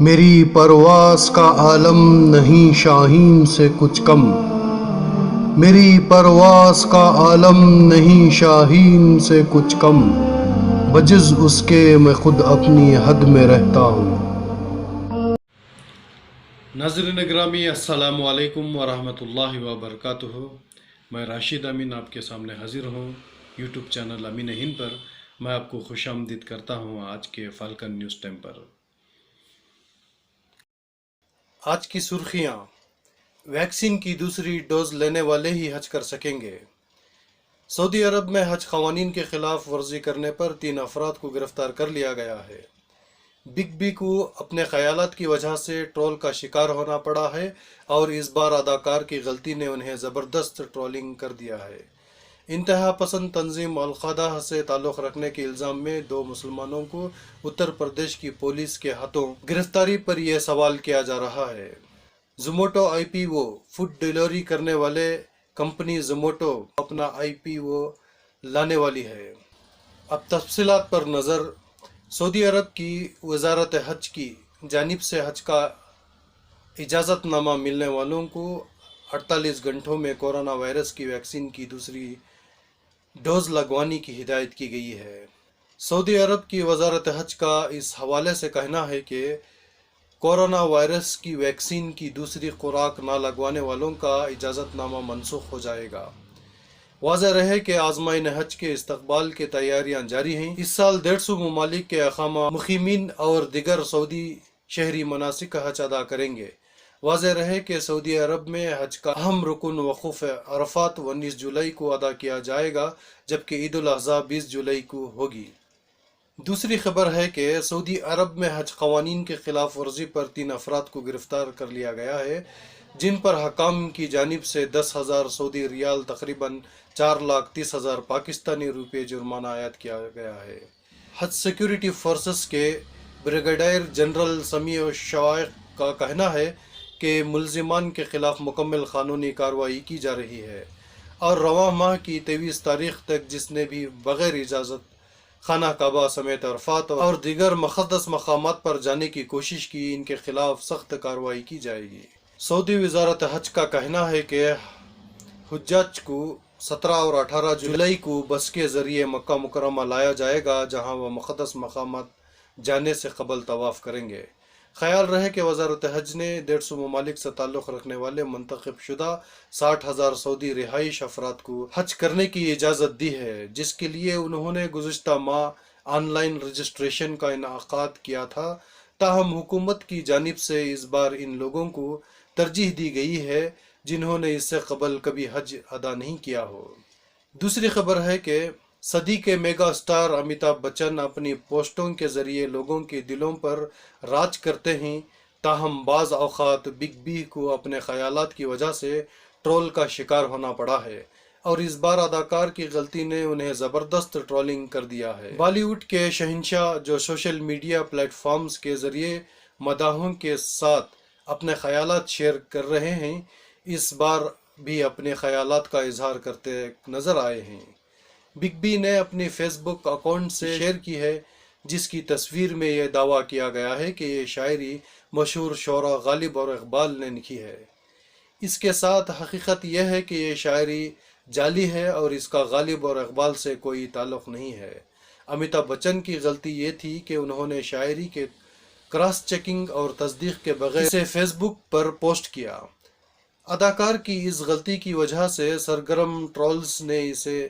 میری پرواز کا عالم نہیں شاہین سے کچھ کم، میری پرواز کا عالم نہیں شاہین سے کچھ کم، بجز اس کے میں خود اپنی حد میں رہتا ہوں۔ ناظرین گرامی، السلام علیکم ورحمۃ اللہ وبرکاتہ۔ میں راشد امین آپ کے سامنے حاضر ہوں یوٹیوب چینل امین ہند پر۔ میں آپ کو خوش آمدید کرتا ہوں آج کے فالکن نیوز ٹائم پر۔ آج کی سرخیاں: ویکسین کی دوسری ڈوز لینے والے ہی حج کر سکیں گے۔ سعودی عرب میں حج قوانین کے خلاف ورزی کرنے پر 3 افراد کو گرفتار کر لیا گیا ہے۔ بگ بی کو اپنے خیالات کی وجہ سے ٹرول کا شکار ہونا پڑا ہے اور اس بار اداکار کی غلطی نے انہیں زبردست ٹرولنگ کر دیا ہے۔ انتہا پسند تنظیم القاعدہ سے تعلق رکھنے کے الزام میں 2 مسلمانوں کو اتر پردیش کی پولیس کے ہاتھوں گرفتاری پر یہ سوال کیا جا رہا ہے۔ زومیٹو آئی پی او فوڈ ڈیلیوری کرنے والے کمپنی زومیٹو اپنا آئی پی او لانے والی ہے۔ اب تفصیلات پر نظر۔ سعودی عرب کی وزارت حج کی جانب سے حج کا اجازت نامہ ملنے والوں کو 48 گھنٹوں میں کورونا وائرس کی ویکسین کی دوسری ڈوز لگوانے کی ہدایت کی گئی ہے۔ سعودی عرب کی وزارت حج کا اس حوالے سے کہنا ہے کہ کورونا وائرس کی ویکسین کی دوسری خوراک نہ لگوانے والوں کا اجازت نامہ منسوخ ہو جائے گا۔ واضح رہے کہ آزمائن حج کے استقبال کی تیاریاں جاری ہیں۔ اس سال 150 ممالک کے اقامہ مقیمین اور دیگر سعودی شہری مناسک حج ادا کریں گے۔ واضح رہے کہ سعودی عرب میں حج کا اہم رکن وقوف عرفات 19 جولائی کو ادا کیا جائے گا، جبکہ عید الاضحیٰ 20 جولائی کو ہوگی۔ دوسری خبر ہے کہ سعودی عرب میں حج قوانین کے خلاف ورزی پر 3 افراد کو گرفتار کر لیا گیا ہے، جن پر حکام کی جانب سے 10,000 سعودی ریال تقریباً 4,30,000 پاکستانی روپے جرمانہ عائد کیا گیا ہے۔ حج سیکورٹی فورسز کے بریگیڈیئر جنرل سمیع الشوائق کا کہنا ہے کہ ملزمان کے خلاف مکمل قانونی کارروائی کی جا رہی ہے اور رواں ماہ کی 23 تاریخ تک جس نے بھی بغیر اجازت خانہ کعبہ سمیت عرفات اور دیگر مقدس مقامات پر جانے کی کوشش کی، ان کے خلاف سخت کارروائی کی جائے گی۔ سعودی وزارت حج کا کہنا ہے کہ حجاج کو 17 اور 18 جولائی کو بس کے ذریعے مکہ مکرمہ لایا جائے گا، جہاں وہ مقدس مقامات جانے سے قبل طواف کریں گے۔ خیال رہے کہ وزارت حج نے 150 ممالک سے تعلق رکھنے والے منتخب شدہ 60,000 سعودی رہائش افراد کو حج کرنے کی اجازت دی ہے، جس کے لیے انہوں نے گزشتہ ماہ آن لائن رجسٹریشن کا انعقاد کیا تھا۔ تاہم حکومت کی جانب سے اس بار ان لوگوں کو ترجیح دی گئی ہے جنہوں نے اس سے قبل کبھی حج ادا نہیں کیا ہو۔ دوسری خبر ہے کہ صدی کے میگا سٹار امیتابھ بچن اپنی پوسٹوں کے ذریعے لوگوں کے دلوں پر راج کرتے ہیں، تاہم بعض اوقات بگ بی کو اپنے خیالات کی وجہ سے ٹرول کا شکار ہونا پڑا ہے اور اس بار اداکار کی غلطی نے انہیں زبردست ٹرولنگ کر دیا ہے۔ بالی ووڈ کے شہنشاہ جو سوشل میڈیا پلیٹ فارمز کے ذریعے مداحوں کے ساتھ اپنے خیالات شیئر کر رہے ہیں، اس بار بھی اپنے خیالات کا اظہار کرتے نظر آئے ہیں۔ بگ بی نے اپنی فیس بک اکاؤنٹ سے شیئر کی ہے، جس کی تصویر میں یہ دعویٰ کیا گیا ہے کہ یہ شاعری مشہور شعراء غالب اور اقبال نے لکھی ہے۔ اس کے ساتھ حقیقت یہ ہے کہ یہ شاعری جعلی ہے اور اس کا غالب اور اقبال سے کوئی تعلق نہیں ہے۔ امیتابھ بچن کی غلطی یہ تھی کہ انہوں نے شاعری کے کراس چیکنگ اور تصدیق کے بغیر اسے فیس بک پر پوسٹ کیا۔ اداکار کی اس غلطی کی وجہ سے سرگرم ٹرولز نے اسے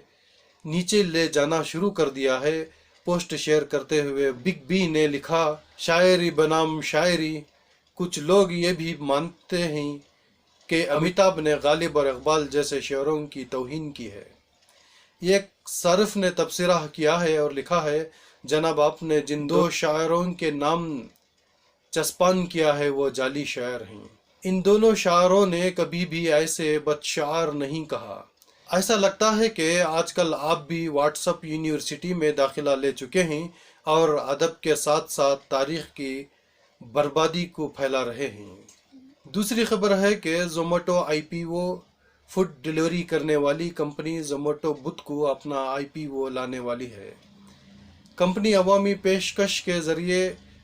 نیچے لے جانا شروع کر دیا ہے۔ پوسٹ شیئر کرتے ہوئے بگ بی نے لکھا، شاعری بنام شاعری۔ کچھ لوگ یہ بھی مانتے ہیں کہ امیتابھ نے غالب اور اقبال جیسے شاعروں کی توہین کی ہے۔ ایک صارف نے تبصرہ کیا ہے اور لکھا ہے، جناب آپ نے جن 2 شاعروں کے نام چسپاں کیا ہے وہ جعلی شاعر ہیں۔ ان دونوں شاعروں نے کبھی بھی ایسے بدشعار نہیں کہا۔ ایسا لگتا ہے کہ آج کل آپ بھی واٹس ایپ یونیورسٹی میں داخلہ لے چکے ہیں اور ادب کے ساتھ ساتھ تاریخ کی بربادی کو پھیلا رہے ہیں۔ دوسری خبر ہے کہ زومیٹو آئی پی او فوڈ ڈیلیوری کرنے والی کمپنی زومیٹو بدھ کو اپنا آئی پی او لانے والی ہے۔ کمپنی عوامی پیشکش کے ذریعے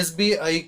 SBI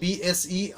BSE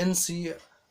NC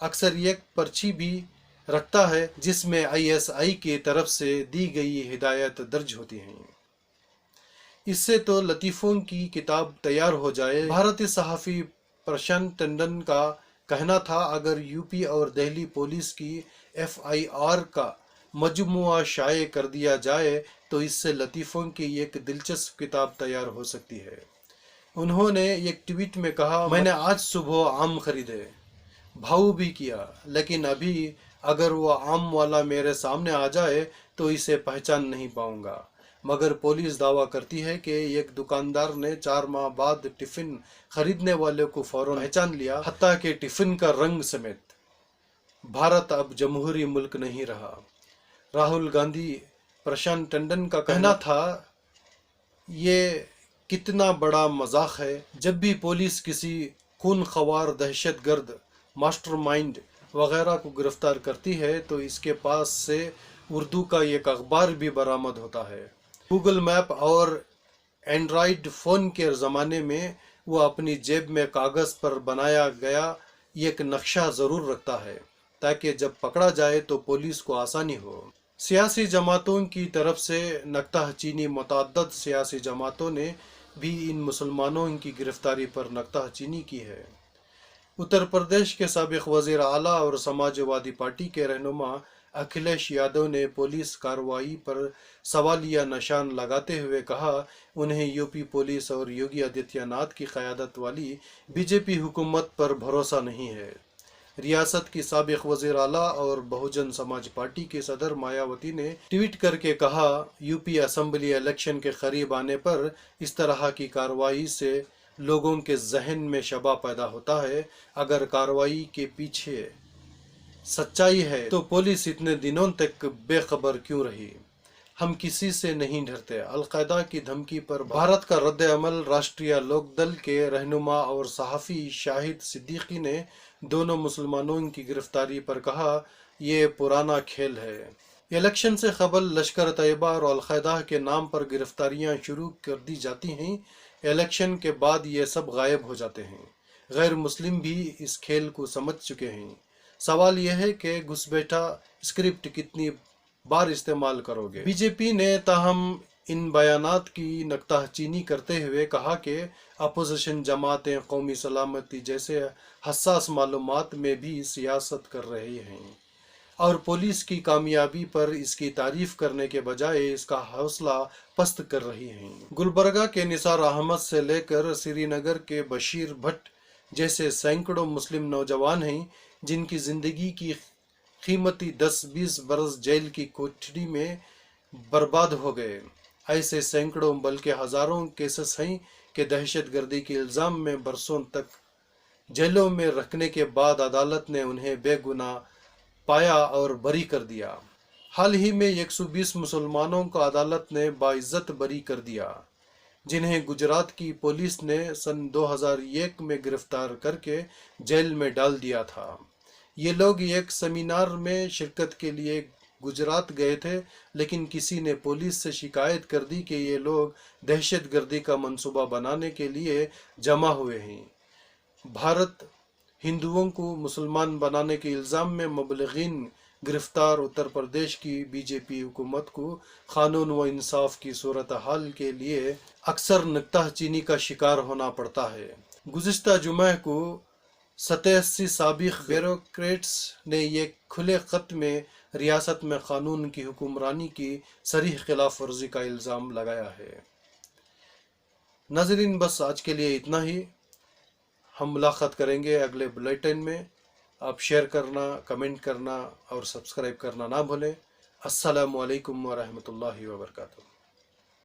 اکثر ایک پرچی بھی رکھتا ہے جس میں ISI کی طرف سے دی گئی ہدایت درج ہوتی ہیں۔ اس سے تو لطیفوں کی کتاب تیار ہو جائے۔ بھارتی صحافی پرشانت ٹنڈن کا کہنا تھا، اگر UP اور دہلی پولیس کی FIR کا مجموعہ شائع کر دیا جائے تو اس سے لطیفوں کی ایک دلچسپ کتاب تیار ہو سکتی ہے۔ انہوں نے ایک ٹویٹ میں کہا، میں نے آج صبح آم خریدے، بھاؤ بھی کیا، لیکن ابھی اگر وہ آم والا میرے سامنے آ جائے تو اسے پہچان نہیں پاؤں گا۔ مگر پولیس دعویٰ کرتی ہے کہ ایک دکاندار نے 4 ماہ بعد ٹفن خریدنے والے کو فوراً پہچان لیا، حتیٰ کہ ٹفن کا رنگ سمیت۔ بھارت اب جمہوری ملک نہیں رہا۔ راہل گاندھی پرشانت ٹنڈن کا کہنا تھا، یہ کتنا بڑا مذاق ہے۔ جب بھی پولیس کسی خون خوار دہشت گرد، ماسٹر مائنڈ وغیرہ کو گرفتار کرتی ہے تو اس کے پاس سے اردو کا ایک اخبار بھی برآمد ہوتا ہے۔ گوگل میپ اور اینڈرائیڈ فون کے زمانے میں وہ اپنی جیب میں کاغذ پر بنایا گیا ایک نقشہ ضرور رکھتا ہے تاکہ جب پکڑا جائے تو پولیس کو آسانی ہو۔ سیاسی جماعتوں کی طرف سے نکتہ چینی۔ متعدد سیاسی جماعتوں نے بھی ان مسلمانوں کی گرفتاری پر نکتہ چینی کی ہے۔ اتر پردیش کے سابق وزیر اعلیٰ اور سماج وادی پارٹی کے رہنما اکھلیش یادو نے پولیس کارروائی پر سوالیہ نشان لگاتے ہوئے کہا، انہیں UP پولیس اور یوگی آدتیہ ناتھ کی قیادت والی BJP حکومت پر بھروسہ نہیں ہے۔ ریاست کی سابق وزیر اعلیٰ اور بہوجن سماج پارٹی کی صدر مایاوتی نے ٹویٹ کر کے کہا، UP اسمبلی الیکشن کے قریب آنے پر اس طرح کی کارروائی سے لوگوں کے ذہن میں شبہ پیدا ہوتا ہے۔ اگر کارروائی کے پیچھے سچائی ہے تو پولیس اتنے دنوں تک بے خبر کیوں رہی؟ ہم کسی سے نہیں ڈرتے۔ القاعدہ کی دھمکی پر بھارت کا رد عمل۔ راشٹریہ لوک دل کے رہنما اور صحافی شاہد صدیقی نے دونوں مسلمانوں کی گرفتاری پر کہا، یہ پرانا کھیل ہے۔ الیکشن سے قبل لشکر طیبہ اور القاعدہ کے نام پر گرفتاریاں شروع کر دی جاتی ہیں، الیکشن کے بعد یہ سب غائب ہو جاتے ہیں۔ غیر مسلم بھی اس کھیل کو سمجھ چکے ہیں۔ سوال یہ ہے کہ گھس بیٹھا اسکرپٹ کتنی بار استعمال کرو گے؟ BJP نے تاہم ان بیانات کی نکتہ چینی کرتے ہوئے کہا کہ اپوزیشن جماعتیں قومی سلامتی جیسے حساس معلومات میں بھی سیاست کر رہی ہیں اور پولیس کی کامیابی پر اس کی تعریف کرنے کے بجائے اس کا حوصلہ پست کر رہی ہیں۔ گلبرگہ کے نثار احمد سے لے کر سری نگر کے بشیر بھٹ جیسے سینکڑوں مسلم نوجوان ہیں جن کی زندگی کی قیمتی 10-20 برس جیل کی کوٹڑی میں برباد ہو گئے۔ ایسے سینکڑوں بلکہ ہزاروں کیسز ہیں کہ دہشت گردی کے الزام میں برسوں تک جیلوں میں رکھنے کے بعد عدالت نے انہیں بے گناہ پایا اور بری کر دیا۔ حال ہی میں 120 مسلمانوں کو عدالت نے باعزت بری کر دیا، جنہیں گجرات کی پولیس نے سن 2001 میں گرفتار کر کے جیل میں ڈال دیا تھا۔ یہ لوگ ایک سیمینار میں شرکت کے لیے گجرات گئے تھے، لیکن کسی نے پولیس سے شکایت کر دی کہ یہ لوگ دہشت گردی کا منصوبہ بنانے کے لیے جمع ہوئے ہیں۔ بھارت ہندوؤں کو مسلمان بنانے کے الزام میں مبلغین گرفتار۔ اتر پردیش کی BJP حکومت کو قانون و انصاف کی صورتحال کے لیے اکثر نکتہ چینی کا شکار ہونا پڑتا ہے۔ گزشتہ جمعہ کو 87 سابق بیوروکریٹس نے ایک کھلے خط میں ریاست میں قانون کی حکمرانی کی صریح خلاف ورزی کا الزام لگایا ہے۔ ناظرین، بس آج کے لیے اتنا ہی۔ ہم ملاقات کریں گے اگلے بلیٹن میں۔ آپ شیئر کرنا، کمنٹ کرنا اور سبسکرائب کرنا نہ بھولیں۔ السلام علیکم ورحمۃ اللہ وبرکاتہ۔